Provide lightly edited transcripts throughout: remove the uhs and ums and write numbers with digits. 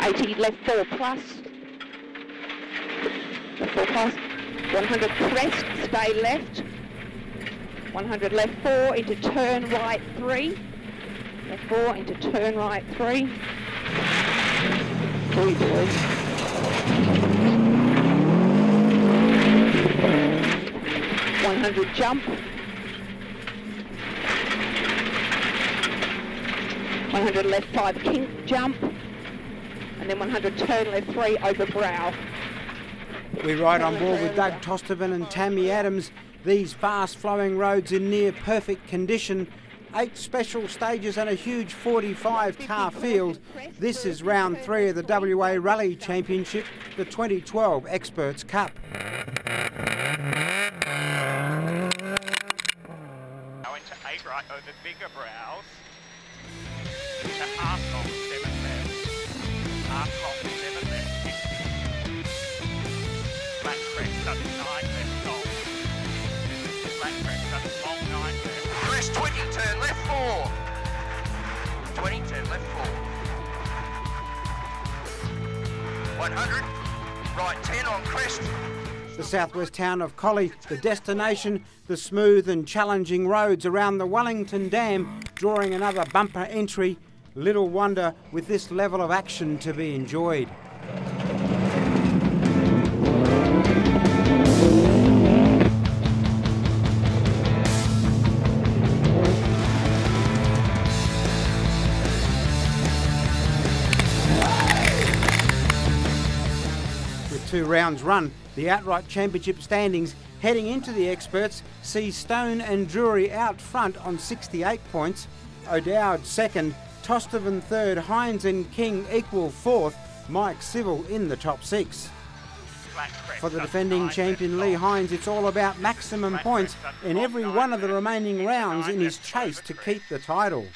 80 left 4 plus. 4 plus. 100 crest, stay left. 100 left 4 into turn right 3. Left 4 into turn right 3. 3 boys. 100 jump. 100 left 5 kink jump. And then 100 turn left 3 over brow. We ride on board with Doug Tostovan and Tammy Adams. These fast-flowing roads in near-perfect condition. 8 special stages and a huge 45-car field. This is round 3 of the WA Rally Championship, the 2012 Experts Cup. Go into 8 right over bigger brows. To half long 7 left. Half long 7 left. 50. Flat crest does 9 left long. Flat crest does long 9 left. Crest 20, turn left 4. 20, turn left 4. 100, right 10 on crest. The southwest town of Collie, the destination, the smooth and challenging roads around the Wellington Dam, drawing another bumper entry. Little wonder with this level of action to be enjoyed. With 2 rounds run, the outright championship standings heading into the experts see Stone and Drury out front on 68 points, O'Dowd second, Tostovan third, Hines and King equal fourth, Mike Civil in the top 6. For the defending champion Lee Hines, it's all about maximum points in every one of the remaining rounds in his chase to keep the title.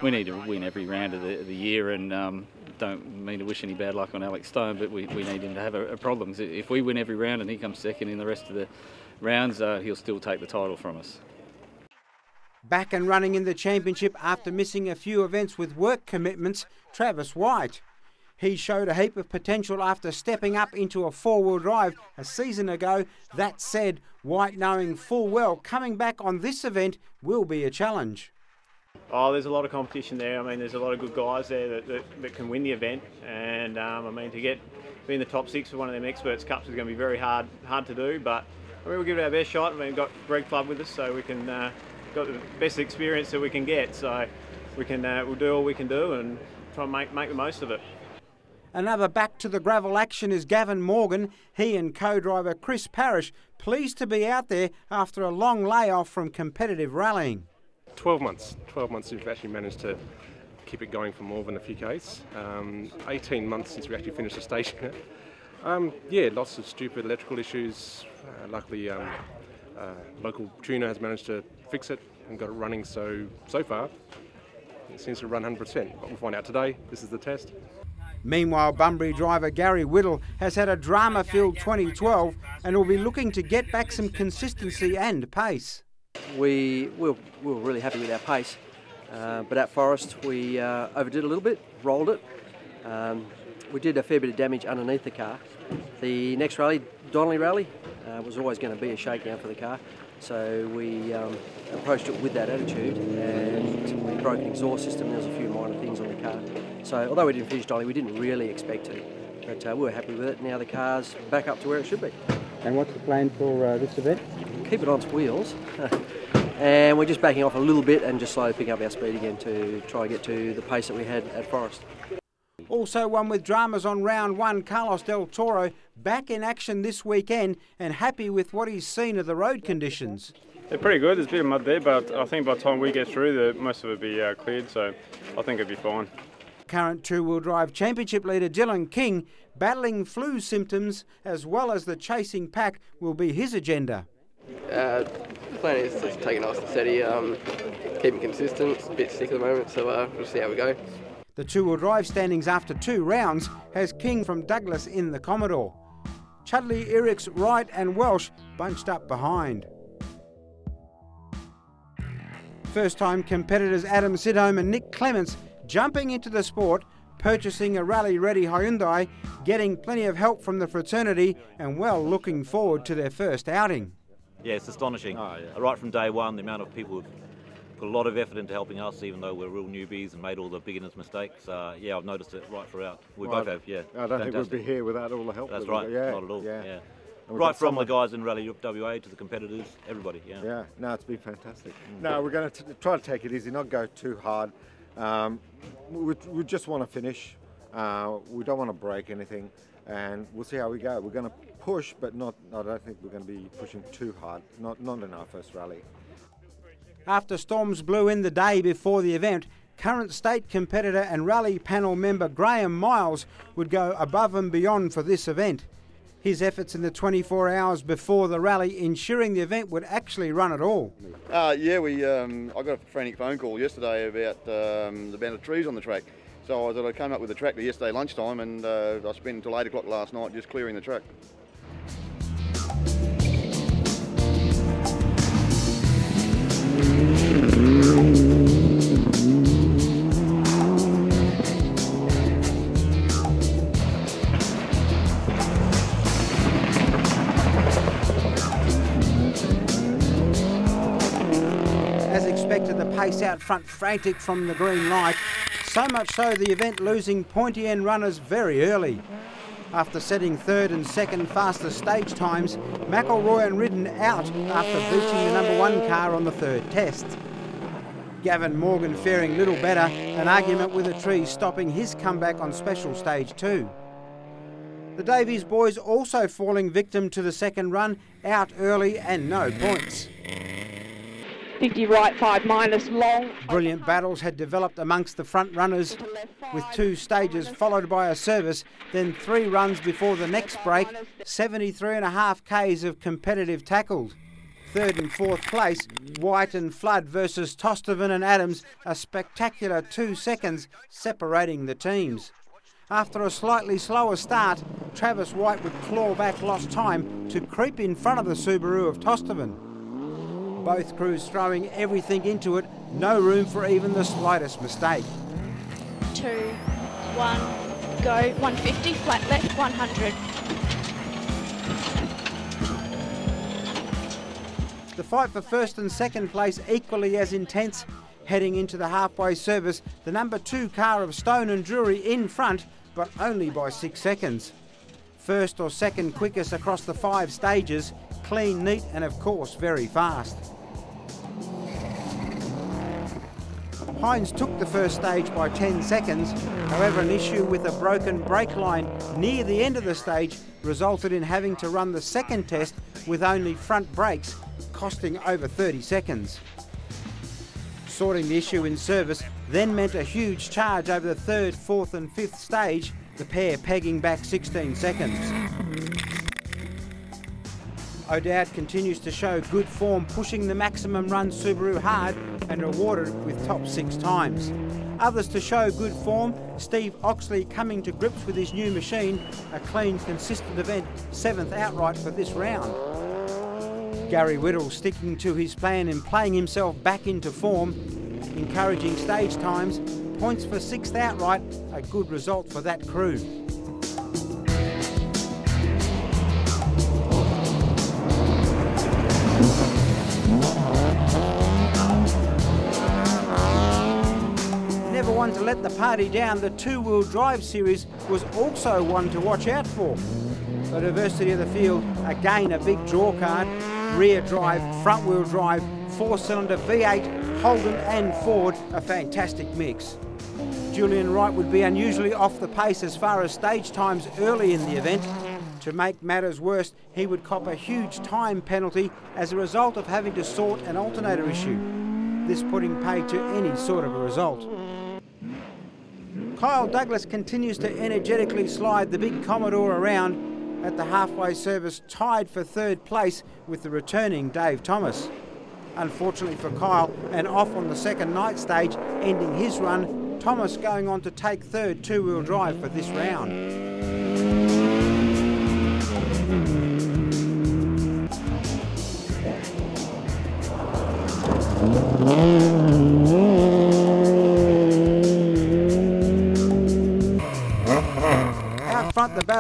We need to win every round of the year, and don't mean to wish any bad luck on Alex Stone, but we need him to have a problem. If we win every round and he comes second in the rest of the rounds, he'll still take the title from us. Back and running in the championship after missing a few events with work commitments, Travis White. He showed a heap of potential after stepping up into a 4-wheel drive a season ago. That said, White knowing full well coming back on this event will be a challenge. Oh, there's a lot of competition there. I mean, there's a lot of good guys there that can win the event, and I mean, to be in the top 6 for one of them Experts Cups is going to be very hard to do. But I mean, we'll give it our best shot. I mean, we've got Greg Club with us, so we can got the best experience that we can get. So we can we'll do all we can do and try and make the most of it. Another back to the gravel action is Gavin Morgan. He and co-driver Chris Parrish pleased to be out there after a long layoff from competitive rallying. 12 months we've actually managed to keep it going for more than a few Ks. 18 months since we actually finished the station. Yeah, lots of stupid electrical issues. Luckily, local tuner has managed to fix it and got it running. So far, it seems to run 100%. But we'll find out today. This is the test. Meanwhile, Bunbury driver Gary Whittle has had a drama-filled 2012 and will be looking to get back some consistency and pace. We were really happy with our pace, but at Forest we overdid a little bit, rolled it. We did a fair bit of damage underneath the car. The next rally, Donnelly Rally, was always going to be a shakedown for the car, so we approached it with that attitude, and we broke an exhaust system. There was a few minor things on the car, so although we didn't finish Donnelly, we didn't really expect to, but we were happy with it. Now the car's back up to where it should be. And what's the plan for this event? Keep it on its wheels. And we're just backing off a little bit and just slowly picking up our speed again to try and get to the pace that we had at Forest. Also one with dramas on round 1, Carlos Del Toro back in action this weekend and happy with what he's seen of the road conditions. They're pretty good. There's a bit of mud there, but I think by the time we get through, most of it will be cleared, so I think it'll be fine. Current 2-wheel drive championship leader Dylan King battling flu symptoms as well as the chasing pack will be his agenda. The plan is just take it nice and steady, keep it consistent. It's a bit sick at the moment, so we'll see how we go. The 2-wheel drive standings after 2 rounds has King from Douglas in the Commodore. Chudley, Irix, Wright and Welsh bunched up behind. First-time competitors Adam Sidholm and Nick Clements jumping into the sport, purchasing a rally-ready Hyundai, getting plenty of help from the fraternity and well looking forward to their first outing. Yeah, it's astonishing. Right from day one, the amount of people who've put a lot of effort into helping us, even though we're real newbies and made all the beginners' mistakes. Yeah, I've noticed it right throughout. We both have, yeah. I don't think we'd be here without all the help. That's right, yeah, not at all, yeah. Right from the guys in Rally WA to the competitors, everybody, yeah. Yeah, no, it's been fantastic. No, we're going to try to take it easy, not go too hard. We just want to finish. We don't want to break anything, and we'll see how we go. We're going to push, but not. I don't think we're going to be pushing too hard. Not in our first rally. After storms blew in the day before the event, current state competitor and rally panel member Graham Miles would go above and beyond for this event. His efforts in the 24 hours before the rally ensuring the event would actually run at all. Yeah, I got a frantic phone call yesterday about the amount of trees on the track. So I came up with the tractor yesterday lunchtime, and I spent until 8 o'clock last night just clearing the track. As expected, the pace out front frantic from the green light, so much so the event losing pointy end runners very early. After setting third and second fastest stage times, McElroy and Ridden out after beating the number 1 car on the third test. Gavin Morgan faring little better, an argument with a tree stopping his comeback on special stage 2. The Davies boys also falling victim to the second run, out early and no points. 50 right 5 minus long. Brilliant battles had developed amongst the front runners, with 2 stages followed by a service, then 3 runs before the next break, 73.5 Ks of competitive tackled. Third and fourth place, White and Flood versus Tostovan and Adams, a spectacular 2 seconds separating the teams. After a slightly slower start, Travis White would claw back lost time to creep in front of the Subaru of Tostovan. Both crews throwing everything into it, no room for even the slightest mistake. 2, 1, go, 150, flat left, 100. The fight for first and second place equally as intense. Heading into the halfway service, the number 2 car of Stone and Drury in front, but only by 6 seconds. First or second quickest across the 5 stages, clean, neat and of course very fast. Hines took the first stage by 10 seconds, however an issue with a broken brake line near the end of the stage resulted in having to run the second test with only front brakes, costing over 30 seconds. Sorting the issue in service then meant a huge charge over the third, fourth and fifth stage, the pair pegging back 16 seconds. O'Dowd continues to show good form, pushing the maximum run Subaru hard and rewarded with top 6 times. Others to show good form, Steve Oxley coming to grips with his new machine, a clean, consistent event, 7th outright for this round. Gary Whittle sticking to his plan and playing himself back into form, encouraging stage times, points for 6th outright, a good result for that crew. Never one to let the party down, the 2-wheel drive series was also one to watch out for. The diversity of the field, again a big draw card, rear drive, front wheel drive, 4-cylinder V8, Holden and Ford, a fantastic mix. Julian Wright would be unusually off the pace as far as stage times early in the event. To make matters worse, he would cop a huge time penalty as a result of having to sort an alternator issue, this putting paid to any sort of a result. Kyle Douglas continues to energetically slide the big Commodore around at the halfway service, tied for 3rd place with the returning Dave Thomas. Unfortunately for Kyle, and off on the second night stage, ending his run, Thomas going on to take 3rd 2-wheel drive for this round.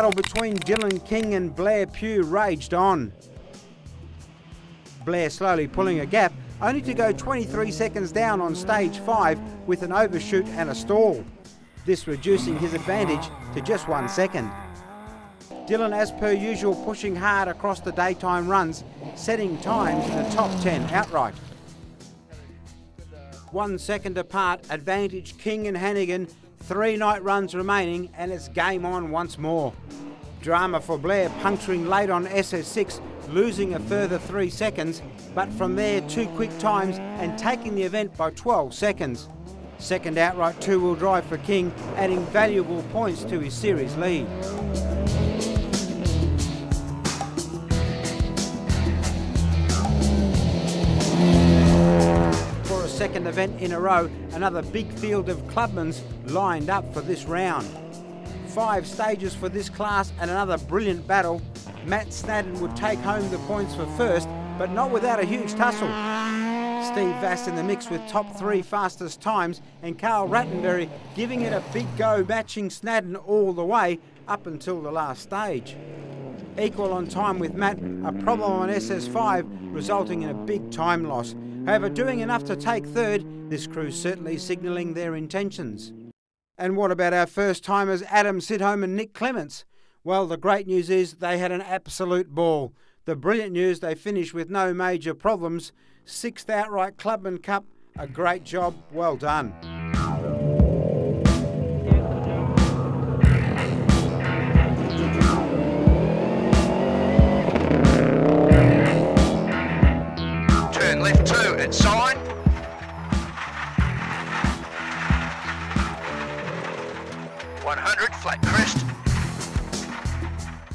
battle between Dylan King and Blair Pugh raged on. Blair slowly pulling a gap, only to go 23 seconds down on stage 5 with an overshoot and a stall. This reducing his advantage to just 1 second. Dylan, as per usual, pushing hard across the daytime runs, setting times in the top 10 outright. 1 second apart, advantage King and Hannigan, 3 night runs remaining, and it's game on once more. Drama for Blair, puncturing late on SS6, losing a further 3 seconds, but from there 2 quick times and taking the event by 12 seconds. Second outright 2-wheel drive for King, adding valuable points to his series lead. For a second event in a row, another big field of Clubmans lined up for this round. 5 stages for this class and another brilliant battle. Matt Snadden would take home the points for first, but not without a huge tussle. Steve Vass in the mix with top 3 fastest times, and Carl Rattenberry giving it a big go, matching Snadden all the way up until the last stage. Equal on time with Matt, a problem on SS5 resulting in a big time loss. However, doing enough to take third, this crew certainly signalling their intentions. And what about our first timers Adam Sidholm and Nick Clements? Well, the great news is they had an absolute ball. The brilliant news, they finished with no major problems. 6th outright Clubman Cup, a great job, well done. Turn left 2 at sign. Flat crest.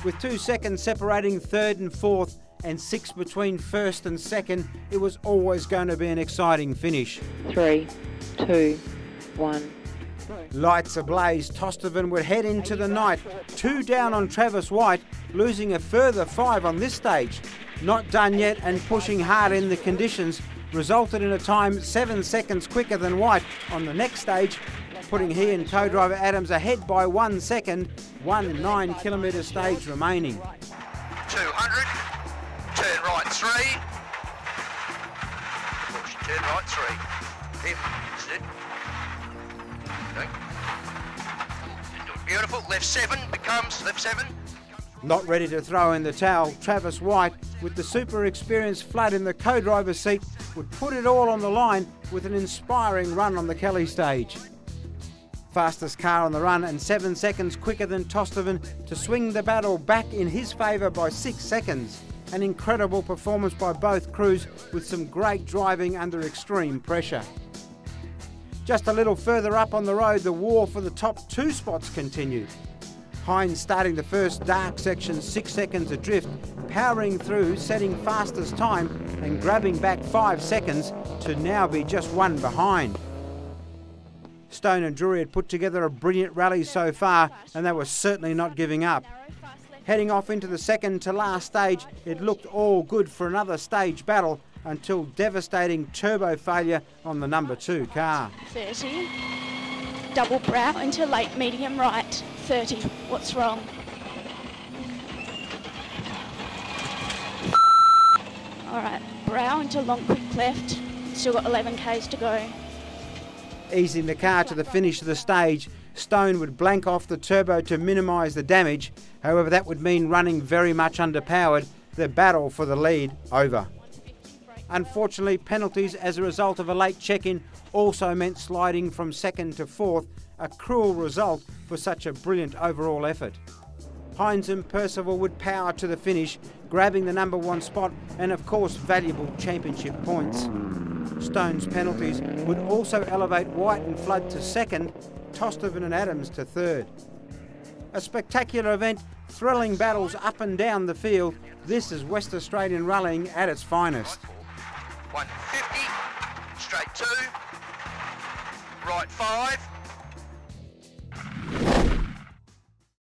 With 2 seconds separating third and fourth and 6 between first and second, it was always going to be an exciting finish. 3, 2, 1. Lights ablaze, Tostovan would head into the night. 2 down on Travis White, losing a further 5 on this stage. Not done yet and pushing hard in the conditions, resulted in a time 7 seconds quicker than White on the next stage, putting he and co-driver Adams ahead by 1 second, 1 9-kilometre stage remaining. 200, turn right 3. Push, turn right 3. Him, sit. Okay. Beautiful, left 7 becomes left 7. Not ready to throw in the towel, Travis White, with the super experienced Flood in the co-driver's seat, would put it all on the line with an inspiring run on the Kelly stage. Fastest car on the run and 7 seconds quicker than Tostovan to swing the battle back in his favour by 6 seconds. An incredible performance by both crews with some great driving under extreme pressure. Just a little further up on the road, the war for the top 2 spots continued. Hines starting the first dark section 6 seconds adrift, powering through, setting fastest time and grabbing back 5 seconds to now be just 1 behind. Stone and Drury had put together a brilliant rally so far, and they were certainly not giving up. Heading off into the second to last stage, it looked all good for another stage battle until devastating turbo failure on the number 2 car. 30. Double brow into late medium right. 30. What's wrong? All right, brow into long quick left. Still got 11 k's to go. Easing the car to the finish of the stage, Stone would blank off the turbo to minimise the damage. However, that would mean running very much underpowered, the battle for the lead over. Unfortunately, penalties as a result of a late check-in also meant sliding from second to fourth, a cruel result for such a brilliant overall effort. Hines and Percival would power to the finish, grabbing the number 1 spot and of course valuable championship points. Stone's penalties would also elevate White and Flood to second, Tostovan and Adams to third. A spectacular event, thrilling battles up and down the field. This is West Australian rallying at its finest. 150, straight 2, right 5.